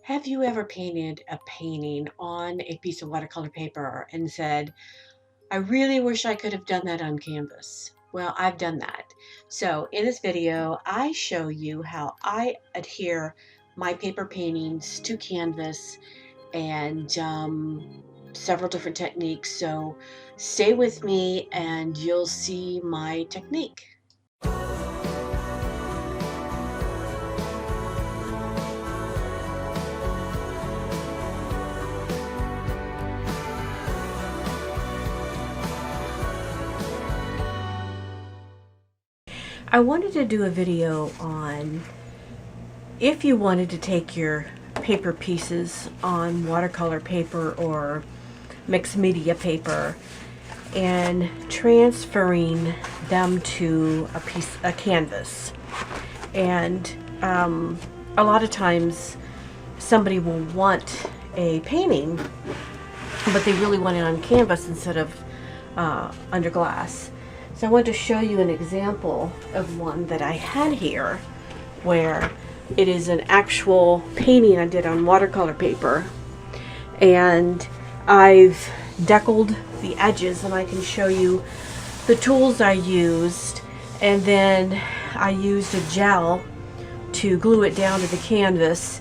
Have you ever painted a painting on a piece of watercolor paper and said, I really wish I could have done that on canvas? Well, I've done that. So in this video, I show you how I adhere my paper paintings to canvas and several different techniques. So stay with me and you'll see my technique. I wanted to do a video on if you wanted to take your paper pieces on watercolor paper or mixed media paper and transferring them to a canvas. And a lot of times somebody will want a painting, but they really want it on canvas instead of under glass. So I want to show you an example of one that I had here where it is an actual painting I did on watercolor paper, and I've deckled the edges, and I can show you the tools I used, and then I used a gel to glue it down to the canvas,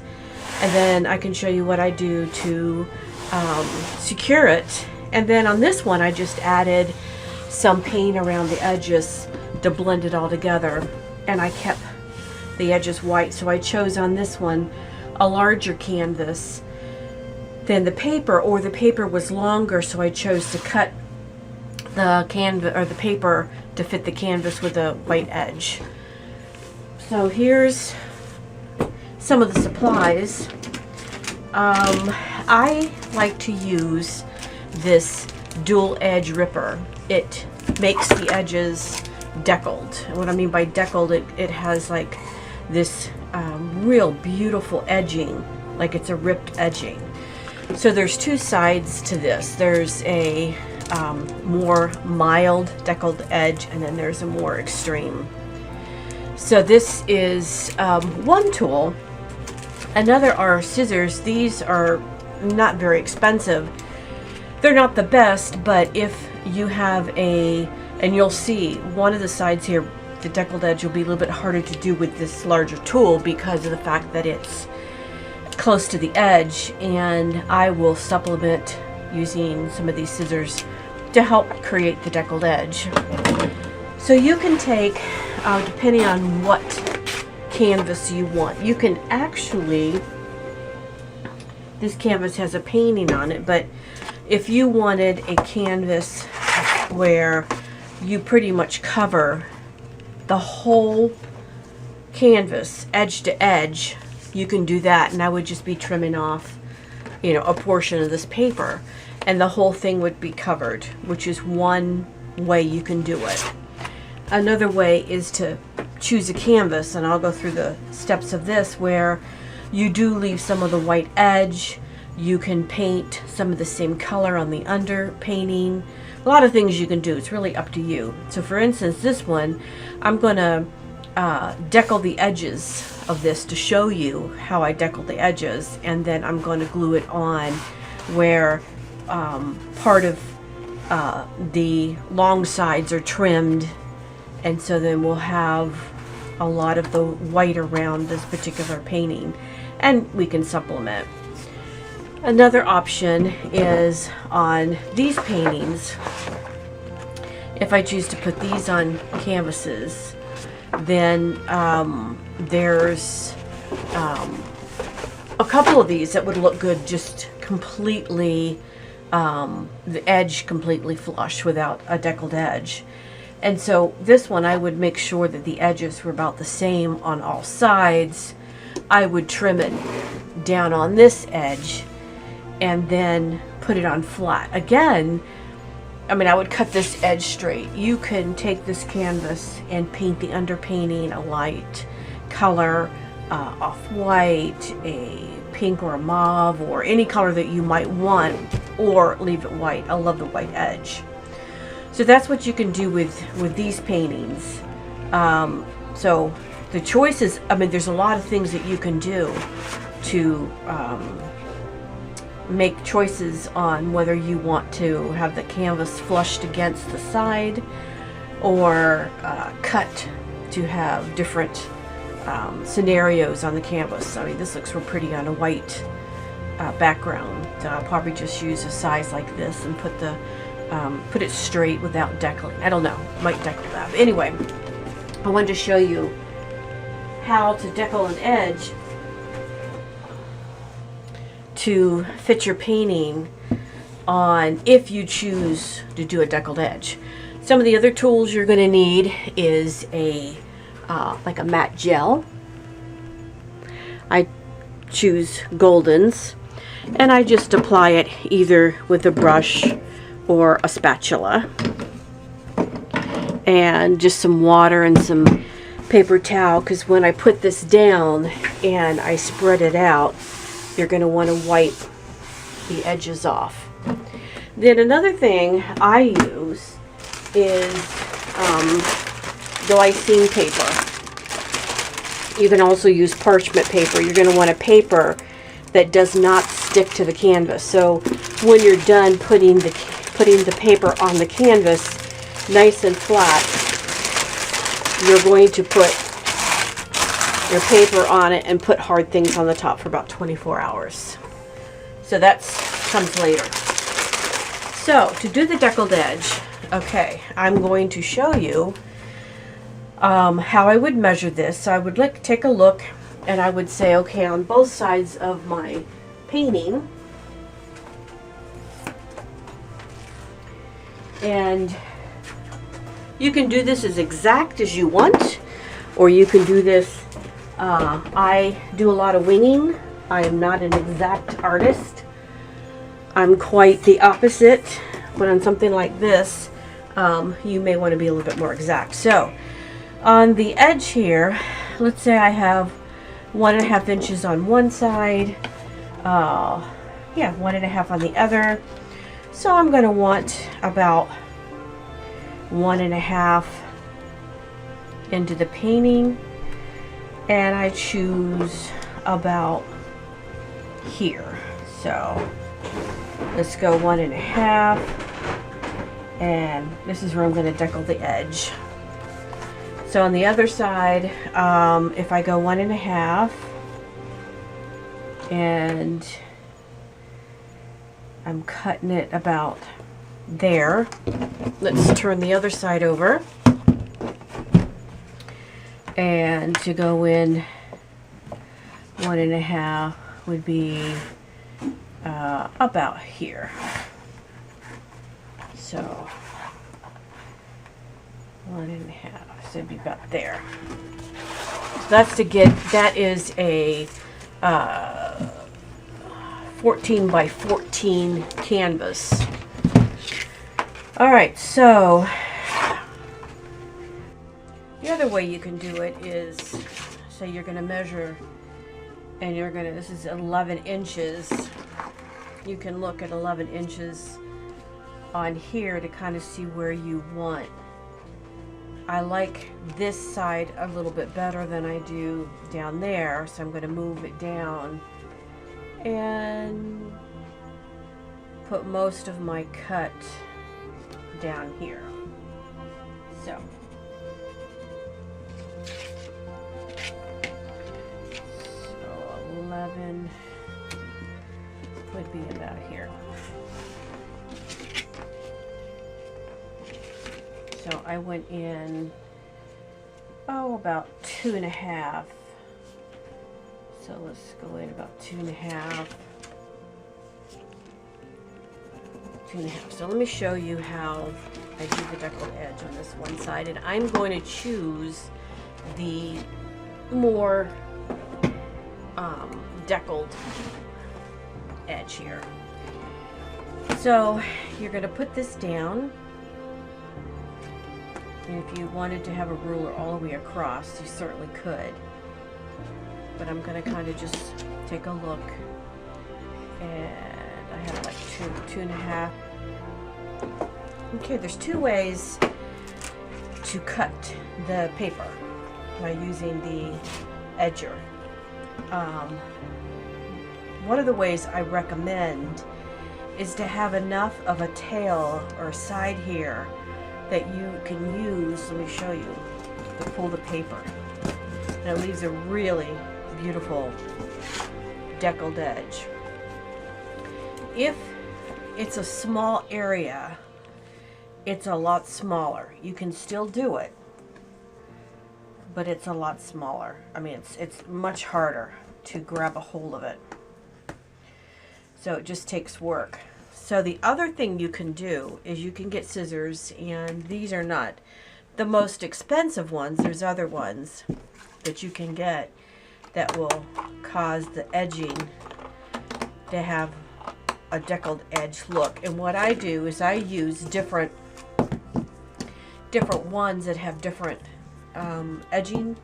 and then I can show you what I do to secure it. And then on this one I just added some paint around the edges to blend it all together, and I kept the edges white. So I chose on this one a larger canvas than the paper, or the paper was longer, so I chose to cut the canvas or the paper to fit the canvas with a white edge. So here's some of the supplies. I like to use this dual edge ripper. It makes the edges deckled. And what I mean by deckled, it has like this real beautiful edging, like it's a ripped edging. So there's two sides to this. There's a more mild deckled edge, and then there's a more extreme. So this is one tool. Another are scissors. These are not very expensive. They're not the best, but if you have and you'll see one of the sides here, the deckled edge, will be a little bit harder to do with this larger tool because of the fact that it's close to the edge, and I will supplement using some of these scissors to help create the deckled edge. So you can take, depending on what canvas you want, you can actually, this canvas has a painting on it, but if you wanted a canvas where you pretty much cover the whole canvas edge to edge, you can do that, and I would just be trimming off, a portion of this paper, and the whole thing would be covered, which is one way you can do it. Another way is to choose a canvas, and I'll go through the steps of this, where you do leave some of the white edge. You can paint some of the same color on the underpainting. A lot of things you can do. It's really up to you. So for instance, this one, I'm going to deckle the edges of this to show you how I deckle the edges, and then I'm going to glue it on where part of the long sides are trimmed, and so then we'll have a lot of the white around this particular painting, and we can supplement. Another option is on these paintings. If I choose to put these on canvases, then there's a couple of these that would look good just completely, the edge completely flush without a deckled edge. And so this one, I would make sure that the edges were about the same on all sides. I would trim it down on this edge and then put it on flat. Again, I would cut this edge straight. You can take this canvas and paint the underpainting a light color, off-white, a pink or a mauve, or any color that you might want, or leave it white. I love the white edge. So that's what you can do with these paintings. So the choice is, there's a lot of things that you can do to make choices on whether you want to have the canvas flushed against the side or cut to have different scenarios on the canvas. I mean, this looks real pretty on a white background. I'll probably just use a size like this and put it straight without deckling. I don't know, might deckle that. But anyway, I wanted to show you how to deckle an edge to fit your painting on if you choose to do a deckled edge. Some of the other tools you're going to need is a like a matte gel. I choose Golden's, and I just apply it either with a brush or a spatula, and just some water and some paper towel, because when I put this down and I spread it out, you're going to want to wipe the edges off. Then another thing I use is Glassine paper. You can also use parchment paper. You're going to want a paper that does not stick to the canvas. So when you're done putting the paper on the canvas nice and flat, you're going to put your paper on it and put hard things on the top for about 24 hours. So that comes later. So to do the deckled edge, okay, I'm going to show you how I would measure this. So I would take a look, and I would say, okay, on both sides of my painting, and you can do this as exact as you want, or you can do this. I do a lot of winging. I am not an exact artist. I'm quite the opposite, but on something like this, you may want to be a little bit more exact. So on the edge here, let's say I have 1.5 inches on one side, 1.5 on the other. So I'm going to want about 1.5 into the painting, and I choose about here. So let's go 1.5, and this is where I'm going to deckle the edge. So on the other side, if I go 1.5, and I'm cutting it about there. Let's turn the other side over, and to go in 1.5 would be about here. So 1.5, so it'd be about there. So that's that is a 14 by 14 canvas. All right, so the other way you can do it is, say you're going to measure, and this is 11 inches. You can look at 11 inches on here to kind of see where you want. I like this side a little bit better than I do down there, so I'm going to move it down and put most of my cut down here. So 11 would be about here. So I went in, about 2.5. So let's go in about 2.5. So let me show you how I do the deckled edge on this one side, and I'm going to choose the more deckled edge here. So you're going to put this down, and if you wanted to have a ruler all the way across, you certainly could, but I'm going to kind of just take a look, and I have like 2.5. Okay, there's two ways to cut the paper by using the edger. one of the ways I recommend is to have enough of a tail or side here that you can use, let me show you, to pull the paper. And it leaves a really beautiful deckled edge. If it's a small area, it's a lot smaller. You can still do it, but it's a lot smaller. I mean, it's much harder to grab a hold of it. So it just takes work. So the other thing you can do is you can get scissors, and these are not the most expensive ones. There's other ones that you can get that will cause the edging to have a deckled edge look. And what I do is I use different ones that have different edging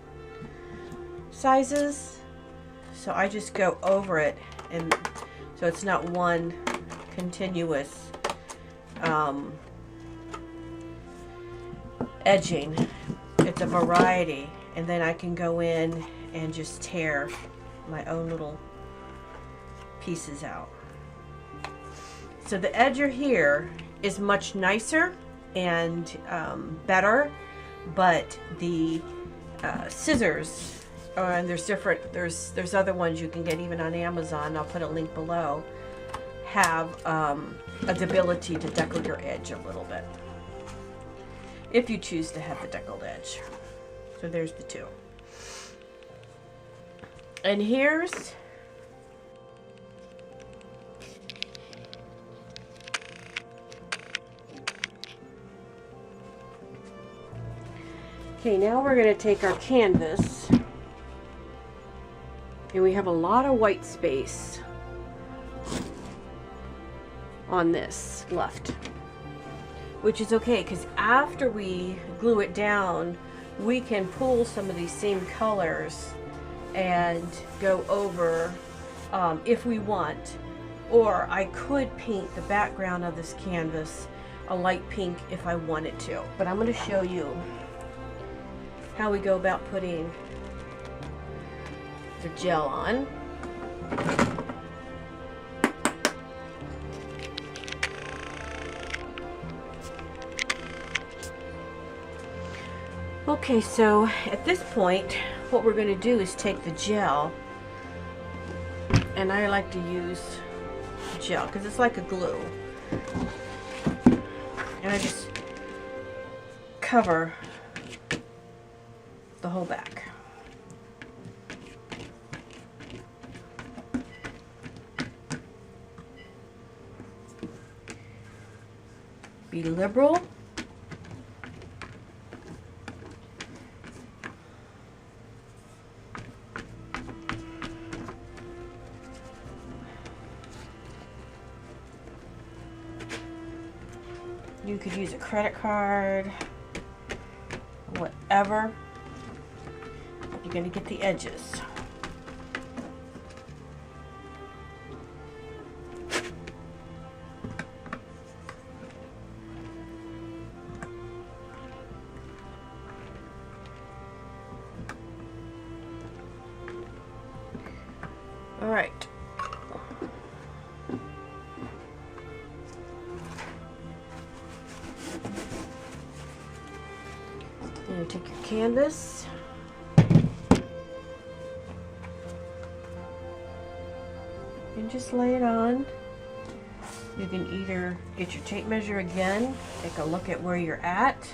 sizes. So I just go over it, and so it's not one continuous edging. It's a variety, and then I can go in and just tear my own little pieces out. So the edger here is much nicer and better, but the scissors, and there's other ones you can get even on Amazon, I'll put a link below, have the ability to deckle your edge a little bit if you choose to have the deckled edge. So there's the two. And here's okay, now we're going to take our canvas, and we have a lot of white space on this left, which is okay, because after we glue it down, we can pull some of these same colors and go over if we want, or I could paint the background of this canvas a light pink if I wanted to. But I'm going to show you how we go about putting the gel on. Okay, so at this point, what we're going to do is take the gel, and I like to use gel because it's like a glue, and I just cover the whole back. Be liberal. You could use a credit card, whatever. You're going to get the edges. All right. Now take your canvas, and just lay it on. You can either get your tape measure again, take a look at where you're at,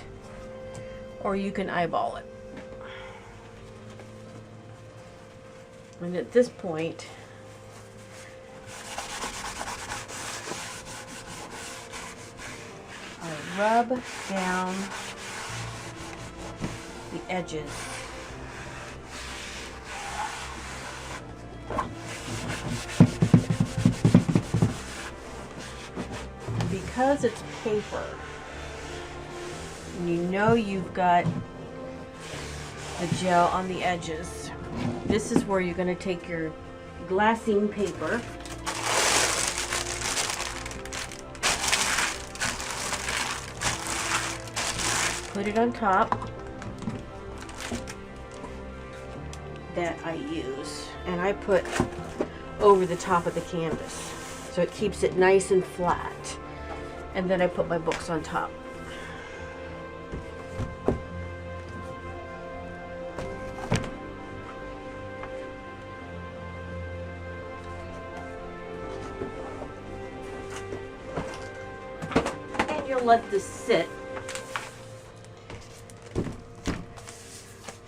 or you can eyeball it. And at this point, I rub down the edges. Because it's paper, and you know you've got the gel on the edges, this is where you're going to take your glassine paper, put it on top, that I use, and I put over the top of the canvas. So it keeps it nice and flat. And then I put my books on top. And you'll let this sit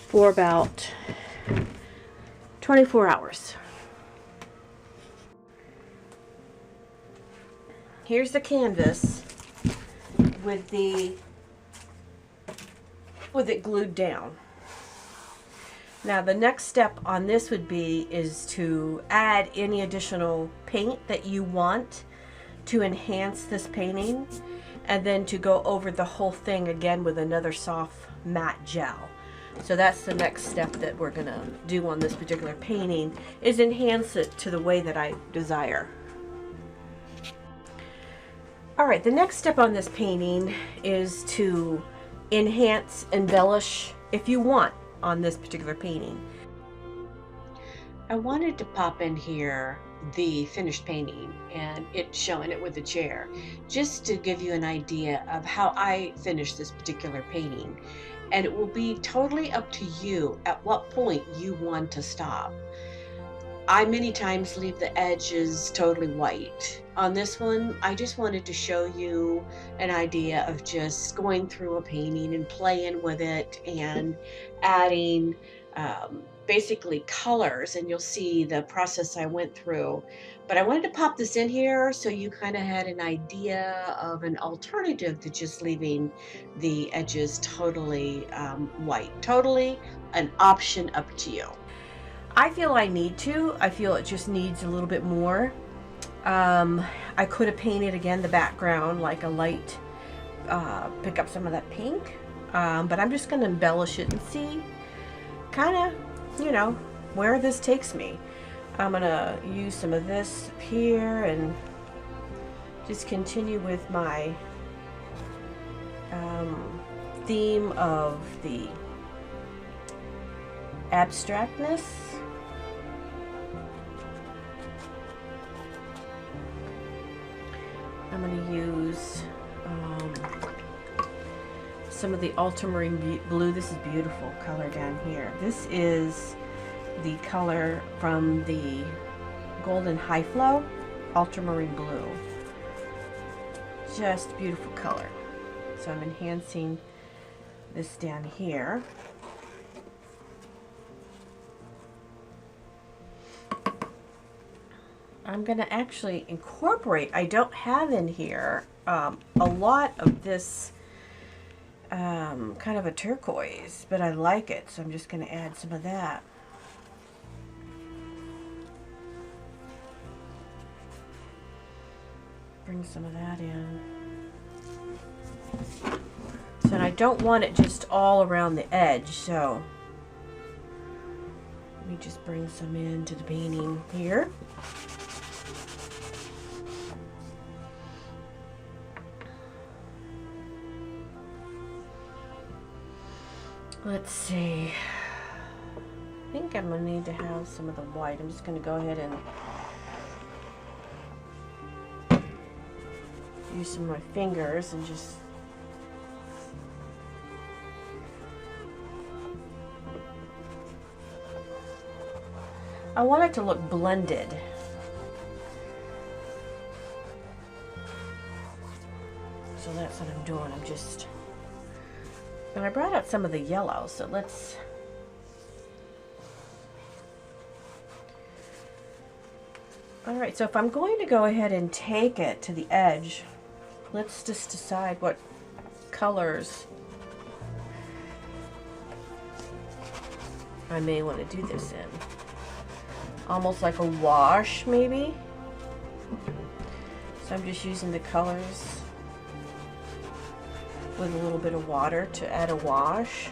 for about 24 hours. Here's the canvas with it glued down. Now the next step on this would be is to add any additional paint that you want to enhance this painting, and then to go over the whole thing again with another soft matte gel. So that's the next step that we're gonna do on this particular painting, is enhance it to the way that I desire. All right, the next step on this painting is to enhance, embellish, if you want, on this particular painting. I wanted to pop in here the finished painting and it showing it with the chair, just to give you an idea of how I finished this particular painting. And it will be totally up to you at what point you want to stop. I many times leave the edges totally white. On this one, I just wanted to show you an idea of just going through a painting and playing with it and adding basically colors, and you'll see the process I went through. But I wanted to pop this in here so you kind of had an idea of an alternative to just leaving the edges totally white. Totally an option, up to you. I feel I need to. I feel it just needs a little bit more. I could have painted again the background like a light, pick up some of that pink, but I'm just going to embellish it and see kind of, you know, where this takes me. I'm going to use some of this here and just continue with my theme of the abstractness. I'm going to use some of the ultramarine blue. This is beautiful color down here. This is the color from the Golden High Flow ultramarine blue. Just beautiful color. So I'm enhancing this down here. I'm going to actually incorporate, I don't have in here a lot of this kind of a turquoise, but I like it, so I'm just going to add some of that. Bring some of that in. So, and I don't want it just all around the edge, so let me just bring some into the painting here. Let's see. I think I'm going to need to have some of the white. I'm just going to go ahead and use some of my fingers and just I want it to look blended. So that's what I'm doing. I'm just, and I brought out some of the yellow, so let's, all right, so if I'm going to go ahead and take it to the edge, let's just decide what colors I may want to do this in. Almost like a wash, maybe. So I'm just using the colors with a little bit of water to add a wash.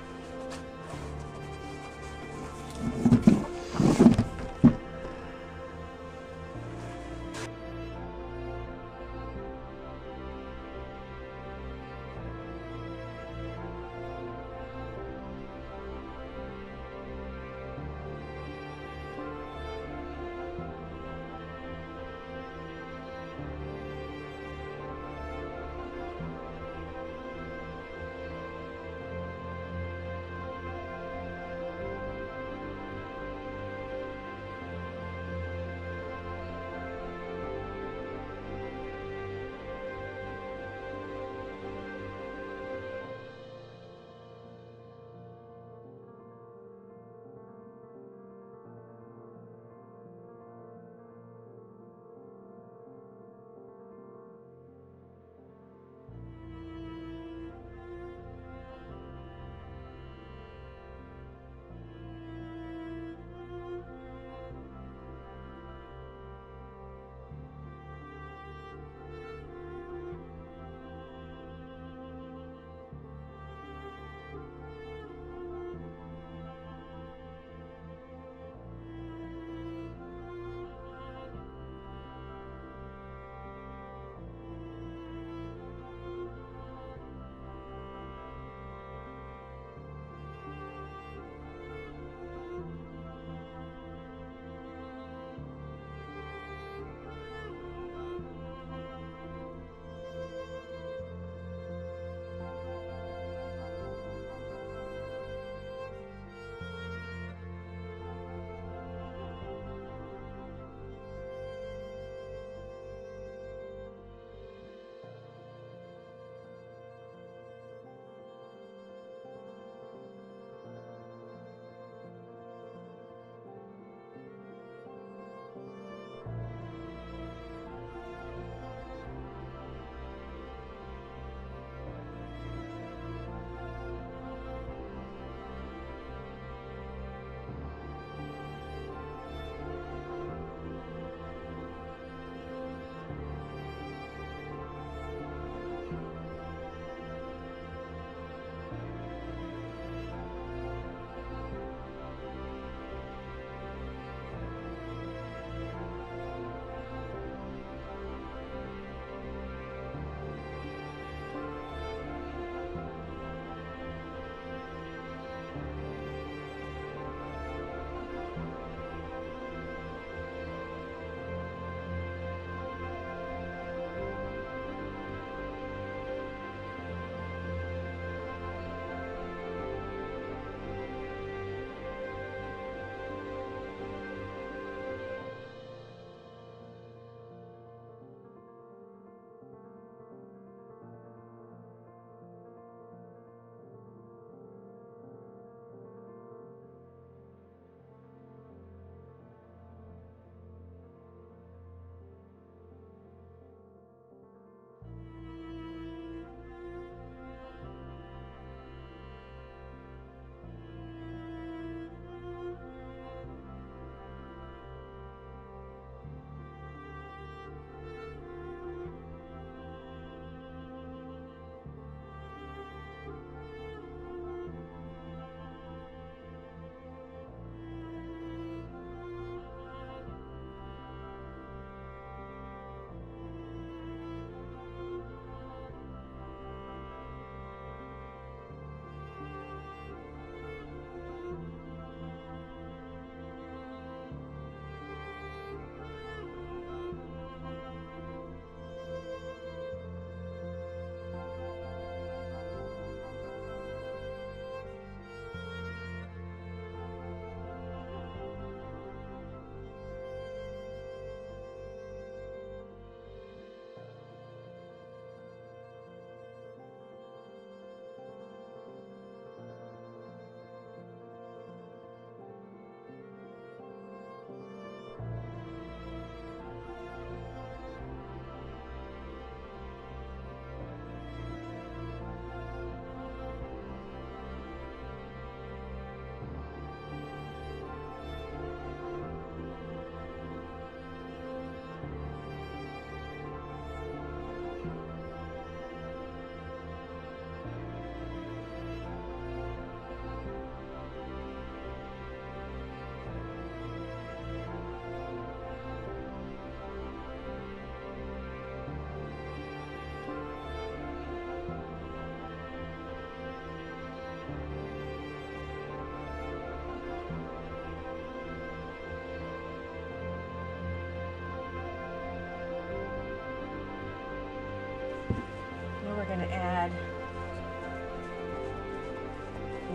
going to add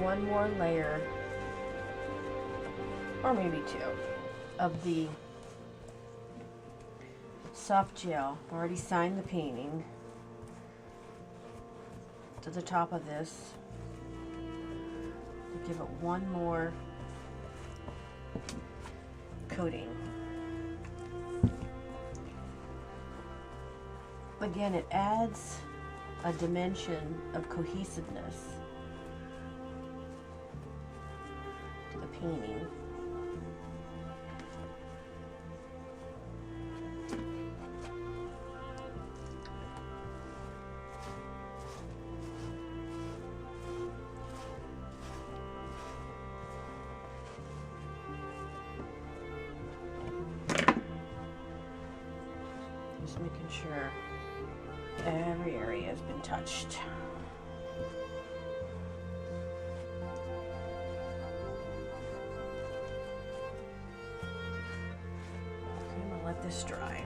one more layer, or maybe two, of the soft gel. I've already signed the painting to the top of this to give it one more coating. Again, it adds a dimension of cohesiveness to the painting. Just making sure every area has been touched. I'm gonna let this dry.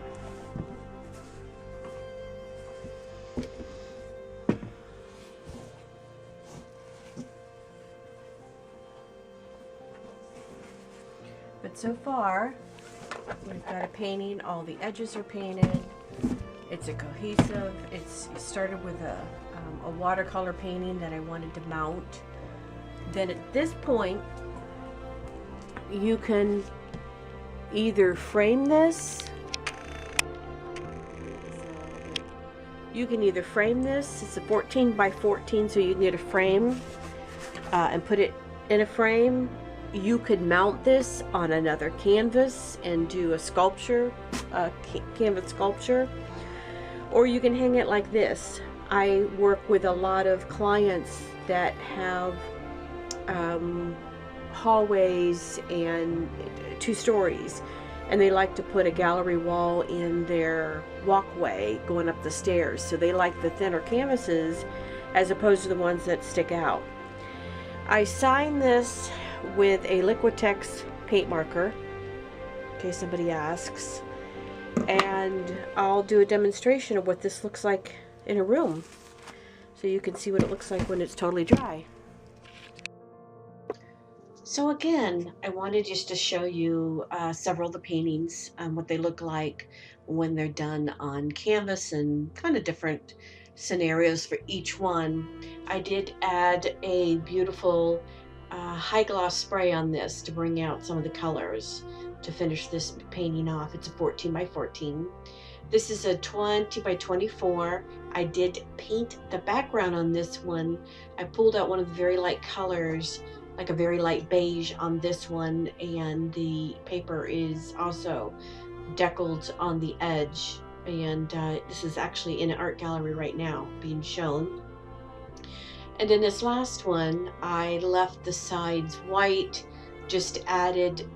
But so far, we've got a painting, all the edges are painted. It's a cohesive, it started with a watercolor painting that I wanted to mount. Then at this point, you can either frame this, it's a 14 by 14, so you can get a frame and put it in a frame. You could mount this on another canvas and do a sculpture, canvas sculpture, or you can hang it like this. I work with a lot of clients that have hallways and 2 stories, and they like to put a gallery wall in their walkway going up the stairs, so they like the thinner canvases as opposed to the ones that stick out. I sign this with a Liquitex paint marker, in case somebody asks, and I'll do a demonstration of what this looks like in a room, so you can see what it looks like when it's totally dry. So again, I wanted just to show you several of the paintings, what they look like when they're done on canvas, and kind of different scenarios for each one. I did add a beautiful high gloss spray on this to bring out some of the colors to finish this painting off. It's a 14 by 14. This is a 20 by 24. I did paint the background on this one. I pulled out one of the very light colors, like a very light beige on this one, and the paper is also deckled on the edge, and this is actually in an art gallery right now being shown. And in this last one, I left the sides white, just added,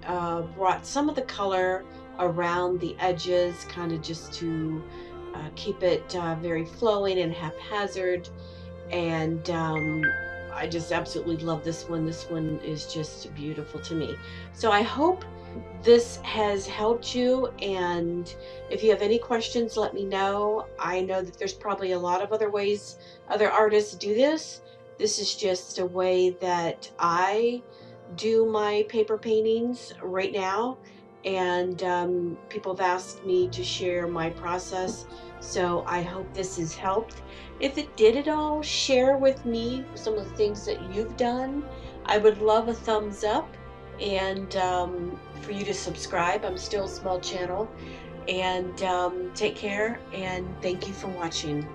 brought some of the color around the edges, kind of just to keep it very flowing and haphazard. And I just absolutely love this one. This one is just beautiful to me. So I hope this has helped you, and if you have any questions, let me know. I know that there's probably a lot of other ways other artists do this. This is just a way that I do my paper paintings right now, and people have asked me to share my process, so I hope this has helped. If it did at all, share with me some of the things that you've done. I would love a thumbs up, and for you to subscribe. I'm still a small channel, and take care, and thank you for watching.